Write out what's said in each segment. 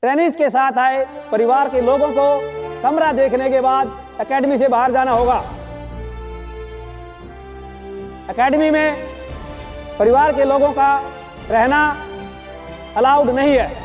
Trainees के साथ आए परिवार के लोगों को कमरा देखने के बाद एकेडमी से बाहर जाना होगा। एकेडमी में परिवार के लोगों का रहना अलाउड नहीं है।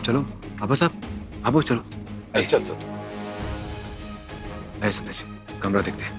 चलो आबा साहब, आबो चलो। चल चल। ऐसा संदेश, कमरा देखते हैं।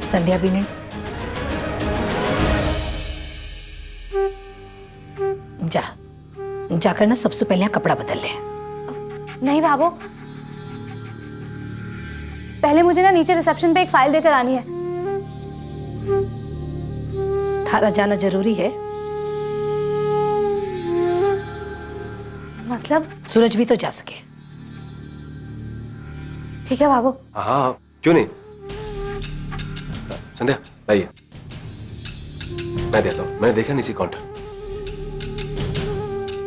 संध्या भी नहीं। जाकर ना सबसे पहले कपड़ा बदल ले। नहीं बाबू, पहले मुझे ना नीचे रिसेप्शन पे एक फाइल देकर आनी है। थारा जाना जरूरी है। मतलब सूरज भी तो जा सके। ठीक है बाबू। हाँ, क्यों नहीं। संध्या लाइए, मैं देता हूँ। मैंने देखा नीचे काउंटर।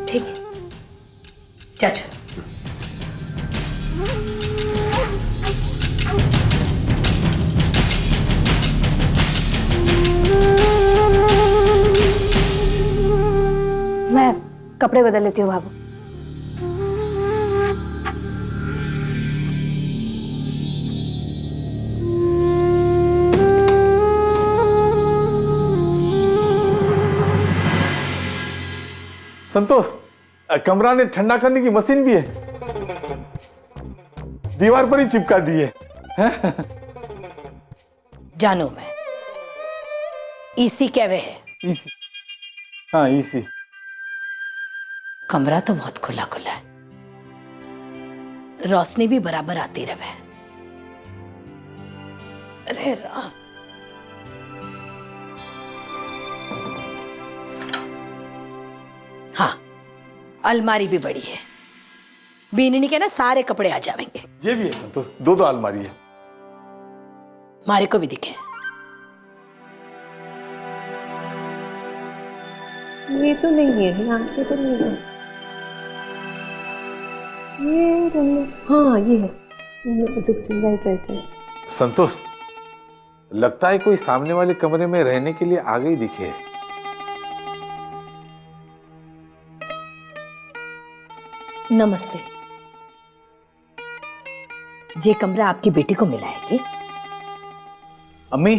ठीक है, चाचा। मैं कपड़े बदल लेती हूँ बाबू। संतोष, कमरा ने ठंडा करने की मशीन भी है, दीवार पर ही चिपका दी है। जानू मैं इसी कहवे है। इसी, हाँ इसी। कमरा तो बहुत खुला खुला है, रोशनी भी बराबर आती रहे। अरे राम, हाँ अलमारी भी बड़ी है। बीननी के ना सारे कपड़े आ जाएंगे। ये भी है संतोष, दो दो अलमारी है। मारे को भी दिखे। ये तो नहीं है, यहाँ पे तो नहीं है। ये हाँ ये है 16 राइट। संतोष, लगता है कोई सामने वाले कमरे में रहने के लिए आ गई दिखे। नमस्ते। ये कमरा आपकी बेटी को मिला है क्या? अम्मी,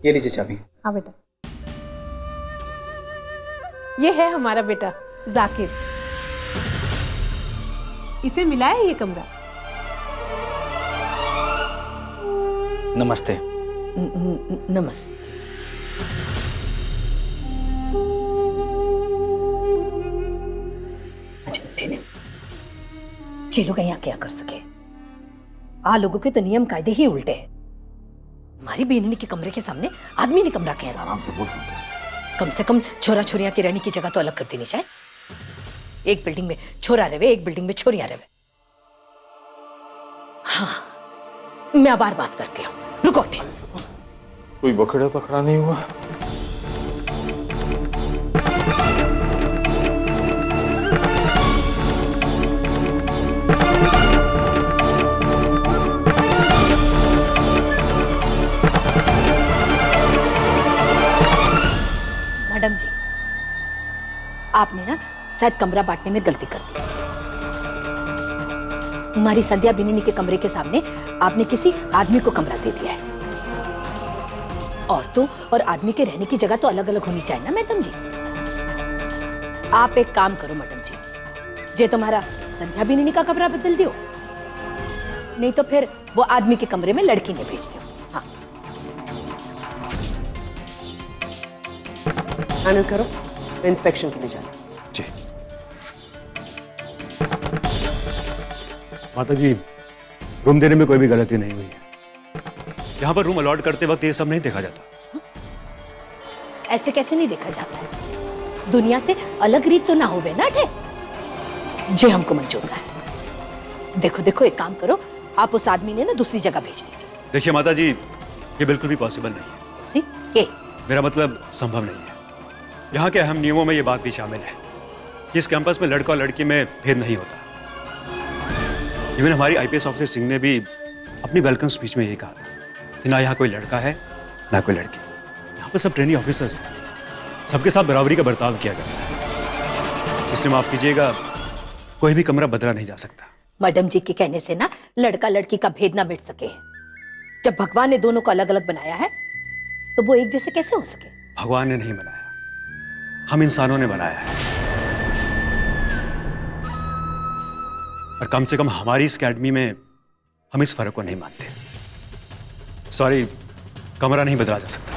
ये लीजिए चाबी। हाँ बेटा, ये है हमारा बेटा जाकिर। इसे मिला है ये कमरा। नमस्ते। नमस्ते। अच्छा ठीक, ये लोग यहाँ क्या कर सके? आ लोगों के तो नियम कायदे ही उल्टे हैं। हमारी बेननी के कमरे के सामने आदमी ने कमरा किया। आराम से बोल सकते। कम से कम छोरा छोरियां की रहने की जगह तो अलग कर देनी चाहिए। एक बिल्डिंग में छोरा रहे, एक बिल्डिंग में छोरियां रहे। मैं अब बात करके हूँ, रुको उठे। कोई बखड़ा पकड़ा नहीं हुआ? मैडम जी, आपने ना शायद कमरा बांटने में गलती कर दी। हमारी संध्या बिनुनी के कमरे के सामने आपने किसी आदमी को कमरा दे दिया है। औरतों और आदमी के रहने की जगह तो अलग अलग होनी चाहिए ना मैडम जी। आप एक काम करो मैडम जी, जे तुम्हारा संध्या बिनुनी का कमरा बदल दियो, नहीं तो फिर वो आदमी के कमरे में लड़की ने भेज दियो। हाँ, फाइनल करो, मैं इंस्पेक्शन के लिए जा रहा हूं। जी। माता जी, रूम देने में कोई भी गलती नहीं हुई है। यहाँ पर रूम अलॉट करते वक्त ये सब नहीं देखा जाता। ऐसे कैसे नहीं देखा जाता है? दुनिया से अलग रीत तो ना होवे ना ठे, जे हमको मंजूर ना है। देखो देखो, एक काम करो, आप उस आदमी ने ना दूसरी जगह भेज दीजिए। देखिए माता जी, ये बिल्कुल भी पॉसिबल नहीं है। उसी के मेरा मतलब संभव नहीं है। यहाँ के अहम नियमों में ये बात भी शामिल है कि इस कैंपस में लड़का और लड़की में भेद नहीं होता। इवन हमारी आईपीएस ऑफिसर सिंह ने भी अपनी वेलकम स्पीच में यही कहा था कि ना यहाँ कोई लड़का है ना कोई लड़की। यहाँ पर सब ट्रेनी ऑफिसर्स हैं, सबके साथ बराबरी का बर्ताव किया जाता है। इसलिए माफ कीजिएगा, कोई भी कमरा बदला नहीं जा सकता। मैडम जी के कहने से ना लड़का लड़की का भेद ना मिट सके। जब भगवान ने दोनों को अलग अलग बनाया है तो वो एक जैसे कैसे हो सके? भगवान ने नहीं बनाया, हम इंसानों ने बनाया है। और कम से कम हमारी इस अकेडमी में हम इस फर्क को नहीं मानते। सॉरी, कमरा नहीं बदला जा सकता।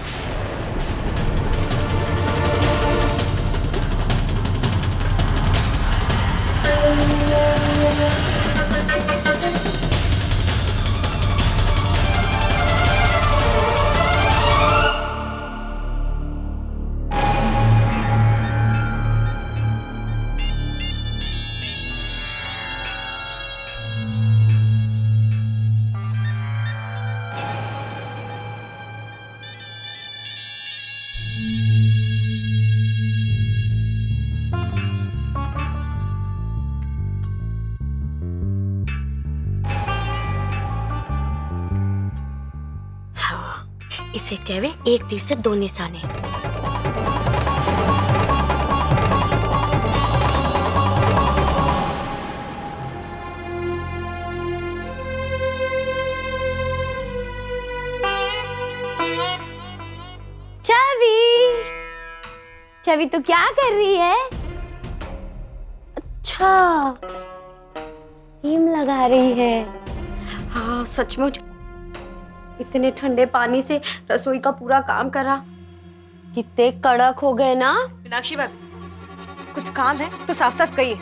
इसे कहवे एक तीर से दो निशाने। छवि तो क्या कर रही है? अच्छा, क्रीम लगा रही है। हाँ सचमुच, इतने ठंडे पानी से रसोई का पूरा काम करा, कितने कड़क हो गए ना। मीनाक्षी भाभी, कुछ काम है तो साफ साफ कहिए।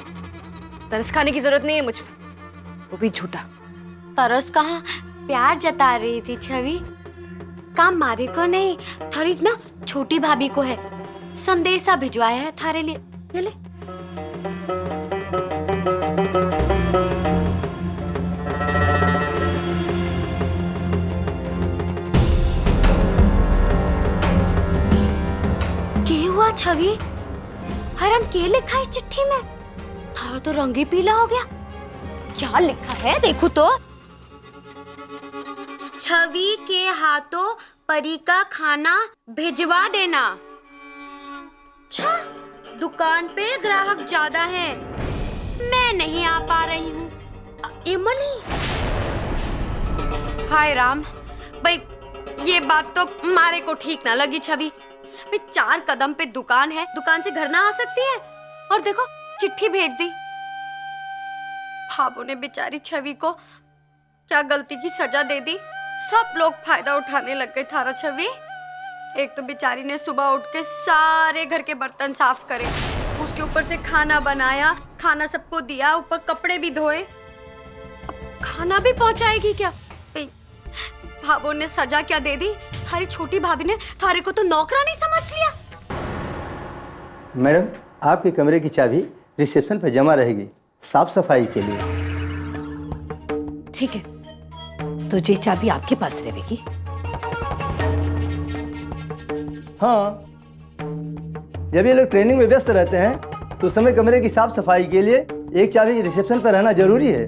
तरस खाने की जरूरत नहीं है मुझ पर, वो भी झूठा। तरस कहाँ, प्यार जता रही थी छवि। काम मारे को नहीं, थारी ना छोटी भाभी को है, संदेशा भिजवाया है थारे लिए। ये ले। क्या हुआ छवि? हरम के लिखा इस चिट्ठी में? थारा तो रंग ही पीला हो गया। क्या लिखा है देखो तो। छवि के हाथों परी का खाना भिजवा देना। अच्छा, दुकान पे ग्राहक ज्यादा है, मैं नहीं आ पा रही हूँ। इमली, हाय राम भाई, ये बात तो मारे को ठीक ना लगी छवि। भाई 4 कदम पे दुकान है, दुकान से घर ना आ सकती है? और देखो चिट्ठी भेज दी। भाभो ने बेचारी छवि को क्या गलती की सजा दे दी। सब लोग फायदा उठाने लग गए थारा छवि। एक तो बेचारी ने सुबह उठ के सारे घर के बर्तन साफ करे, उसके ऊपर से खाना बनाया, खाना सबको दिया, ऊपर कपड़े भी धोए। अब खाना भी पहुंचाएगी क्या? भाभो ने सजा क्या दे दी? थारी छोटी भाभी ने थारे को तो नौकरानी समझ लिया। मैडम, आपके कमरे की चाबी रिसेप्शन पर जमा रहेगी साफ सफाई के लिए। ठीक है, तो ये चाबी आपके पास रहेगी? हाँ, जब ये लोग ट्रेनिंग में व्यस्त रहते हैं तो समय कमरे की साफ सफाई के लिए एक चाबी रिसेप्शन पर रहना जरूरी है।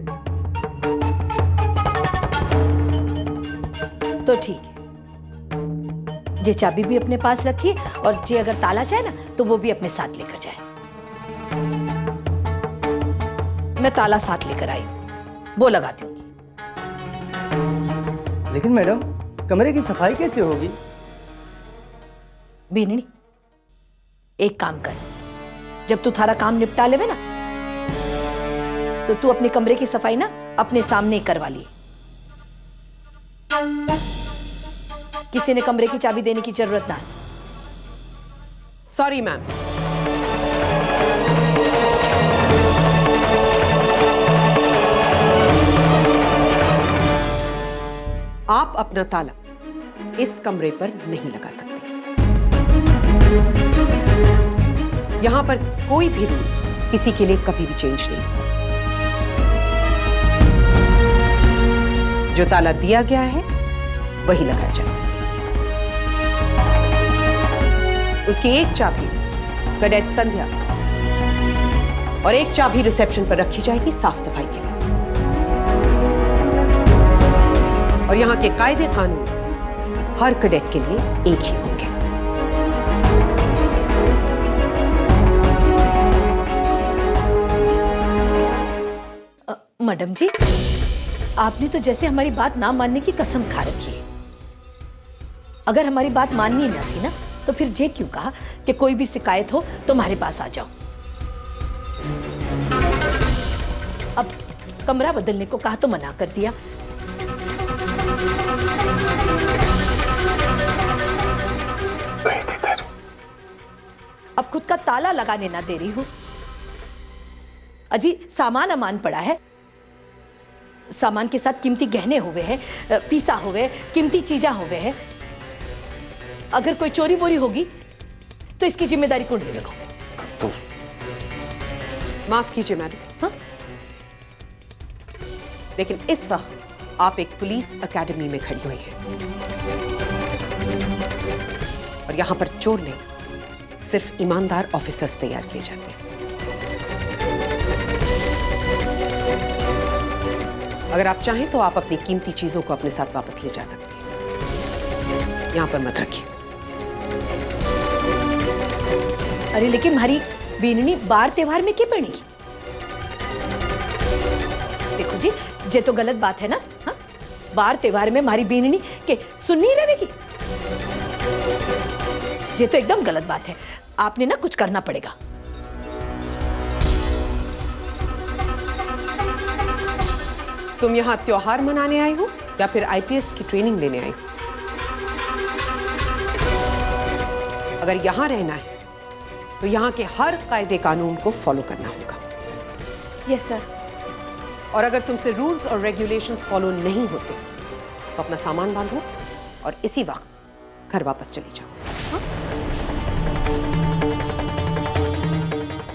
तो ठीक है, ये चाबी भी अपने पास रखिए और ये अगर ताला चाहे ना तो वो भी अपने साथ लेकर जाए। मैं ताला साथ लेकर आई हूं, वो लगा दूंगी। लेकिन मैडम, कमरे की सफाई कैसे होगी? बीननी, एक काम कर, जब तू थारा काम निपटा लेवे ना तो तू अपने कमरे की सफाई ना अपने सामने ही करवा ली। किसी ने कमरे की चाबी देने की जरूरत ना। Sorry ma'am. आप अपना ताला इस कमरे पर नहीं लगा सकते। यहां पर कोई भी रूल किसी के लिए कभी भी चेंज नहीं। जो ताला दिया गया है वही लगाया जाए। उसकी एक चाबी कैडेट संध्या और एक चाबी रिसेप्शन पर रखी जाएगी साफ सफाई के लिए। और यहां के कायदे कानून हर कैडेट के लिए एक ही होंगे। मैडम जी, आपने तो जैसे हमारी बात ना मानने की कसम खा रखी है। अगर हमारी बात माननी ना थी ना तो फिर ये क्यों कहा कि कोई भी शिकायत हो तो हमारे पास आ जाओ। अब कमरा बदलने को कहा तो मना कर दिया। अब खुद का ताला लगाने ना दे रही हूं। अजी, सामान अमान पड़ा है, सामान के साथ कीमती गहने हुए हैं, पीसा हुए, कीमती चीजा हुए हैं। अगर कोई चोरी बोरी होगी तो इसकी जिम्मेदारी कौन लेगा? तो माफ कीजिए मैडम, हाँ? लेकिन इस वक्त आप एक पुलिस एकेडमी में खड़ी हुई हैं और यहां पर चोर नहीं, सिर्फ ईमानदार ऑफिसर्स तैयार किए जाते हैं। अगर आप चाहें तो आप अपनी कीमती चीजों को अपने साथ वापस ले जा सकते हैं। यहां पर मत रखिए। अरे लेकिन हमारी बीननी बार त्योहार में क्या पड़ेगी? देखो जी, ये तो गलत बात है ना। हाँ? बार त्योहार में हमारी बीननी के सुननी रहेगी, ये तो एकदम गलत बात है। आपने ना कुछ करना पड़ेगा। तुम यहां त्योहार मनाने आए हो या फिर आईपीएस की ट्रेनिंग लेने आए हो? अगर यहां रहना है तो यहां के हर कायदे कानून को फॉलो करना होगा। Yes sir. और अगर तुमसे रूल्स और रेगुलेशंस फॉलो नहीं होते तो अपना सामान बांधो और इसी वक्त घर वापस चले जाओ। हाँ?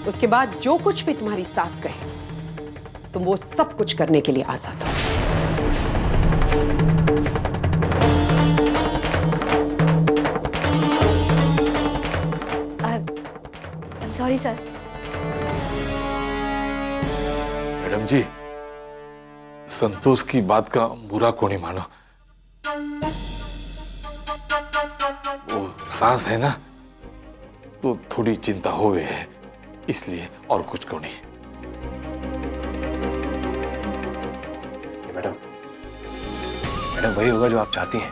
उसके बाद जो कुछ भी तुम्हारी सास कहे तुम वो सब कुछ करने के लिए आजाद हो। Sorry sir. मैडम जी, संतोष की बात का बुरा को नहीं मानो। वो सांस है ना तो थोड़ी चिंता हो गई है, इसलिए, और कुछ को नहीं। मैडम, मैडम वही होगा जो आप चाहती हैं।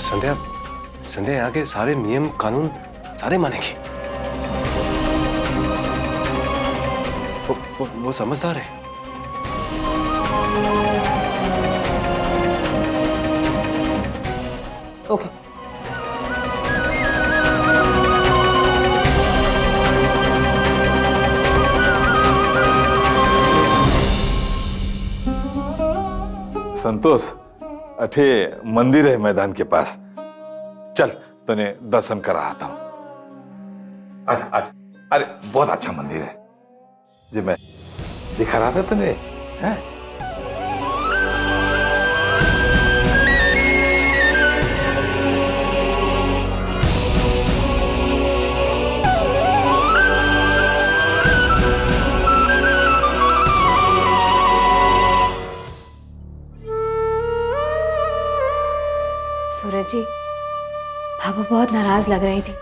संध्या, संध्या यहाँ के सारे नियम कानून सारे मानेगी। वो समझदार है। ओके। संतोष, अठे मंदिर है मैदान के पास, चल तने दर्शन करा आता हूं। अच्छा अच्छा, अरे बहुत अच्छा मंदिर है जी, मैं दिखा रहा था तने। सूरज जी, भाभू बहुत नाराज लग रही थी।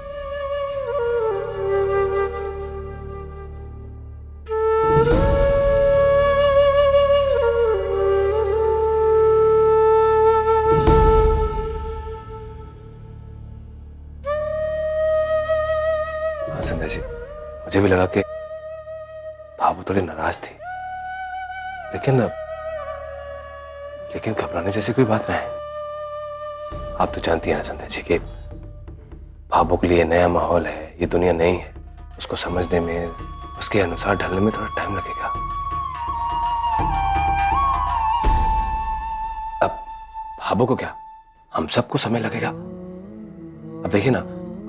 हाँ संध्या जी, मुझे भी लगा कि भाभू थोड़ी नाराज थी, लेकिन घबराने जैसी कोई बात नहीं है। आप तो जानती हैं ना संध्या जी कि भाभू के लिए नया माहौल है, ये दुनिया नई है, उसको समझने में, उसके अनुसार ढलने में थोड़ा टाइम लगेगा। अब भाभू को क्या, हम सबको समय लगेगा। अब देखिए ना,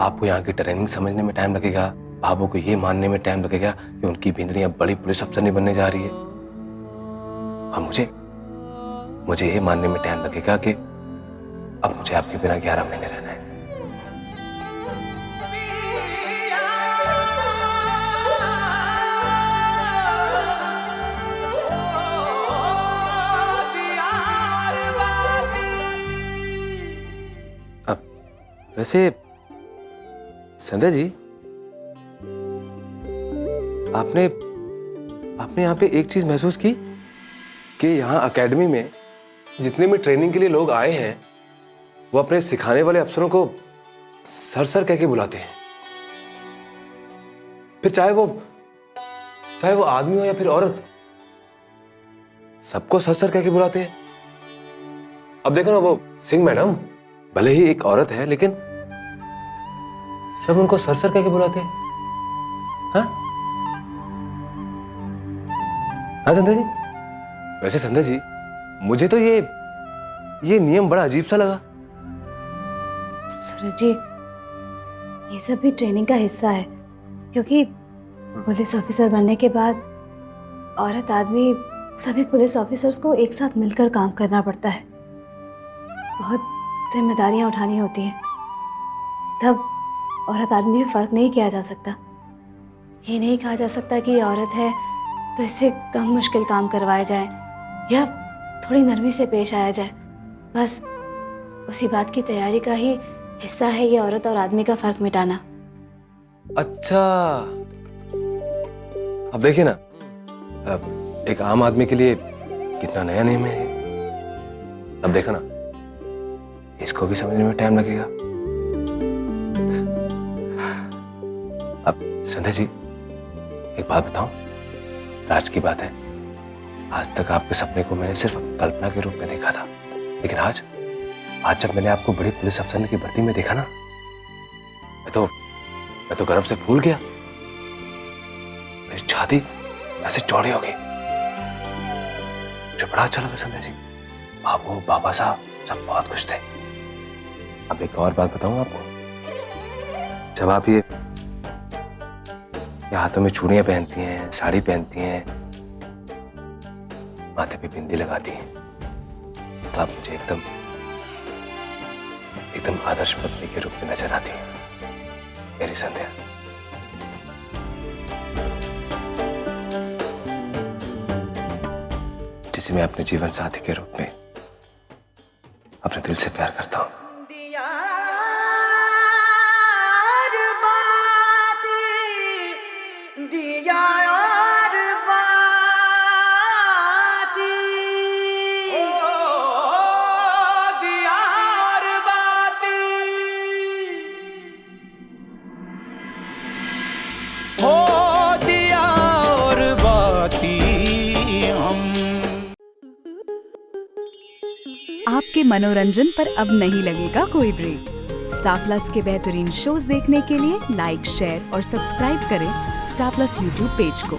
आपको यहाँ की ट्रेनिंग समझने में टाइम लगेगा, भाभू को ये मानने में टाइम लगेगा कि उनकी भिंदड़ी अब बड़ी पुलिस अफसर नहीं बनने जा रही है। और मुझे ये मानने में टाइम लगेगा कि अब मुझे आपके बिना 11 महीने रहना है। अब वैसे संध्या जी, आपने यहाँ पे एक चीज महसूस की कि यहाँ एकेडमी में जितने भी ट्रेनिंग के लिए लोग आए हैं, वो अपने सिखाने वाले अफसरों को सर सर कह के बुलाते हैं। फिर चाहे वो आदमी हो या फिर औरत, सबको सर सर कह के बुलाते हैं। अब देखो ना, वो सिंह मैडम भले ही एक औरत है, लेकिन सब उनको सर सर कह के बुलाते हैं। हाँ संध्या जी, वैसे संध्या जी, मुझे तो ये नियम बड़ा अजीब सा लगा। सूरज जी, ये सब भी ट्रेनिंग का हिस्सा है, क्योंकि पुलिस ऑफिसर बनने के बाद औरत आदमी सभी पुलिस ऑफिसर्स को एक साथ मिलकर काम करना पड़ता है। बहुत जिम्मेदारियां उठानी होती हैं, तब औरत आदमी में फ़र्क नहीं किया जा सकता। ये नहीं कहा जा सकता कि औरत है तो इससे कम मुश्किल काम करवाए जाए या थोड़ी नरमी से पेश आया जाए। बस उसी बात की तैयारी का ही हिस्सा है ये औरत और आदमी का फ़र्क मिटाना। अच्छा, अब देखिए ना, अब एक आम आदमी के लिए कितना नया नियम है। अब देखो ना, इसको भी समझने में टाइम लगेगा। अब संध्या जी, एक बात बताऊं, राज की बात है, आज तक आपके सपने को मैंने सिर्फ कल्पना के रूप में देखा था, लेकिन आज जब मैंने आपको बड़ी पुलिस अफसर की भर्ती में देखा ना, मैं तो गर्व से फूल गया। मेरी छाती ऐसे चौड़ी हो गई। मुझे बड़ा अच्छा लगा संध्या जी। बाबू, बाबा साहब सब बहुत खुश थे। अब एक और बात बताऊं आपको, जब आप ये हाथों में चूड़ियां पहनती हैं, साड़ी पहनती हैं, माथे पे बिंदी लगाती हैं, तो आप मुझे एकदम आदर्श पत्नी के रूप में नजर आती हैं, मेरी संध्या। जिसे मैं अपने जीवन साथी के रूप में अपने दिल से प्यार करता हूं। आपके मनोरंजन पर अब नहीं लगेगा कोई ब्रेक। स्टार प्लस के बेहतरीन शोज देखने के लिए लाइक, शेयर और सब्सक्राइब करें स्टार प्लस यूट्यूब पेज को।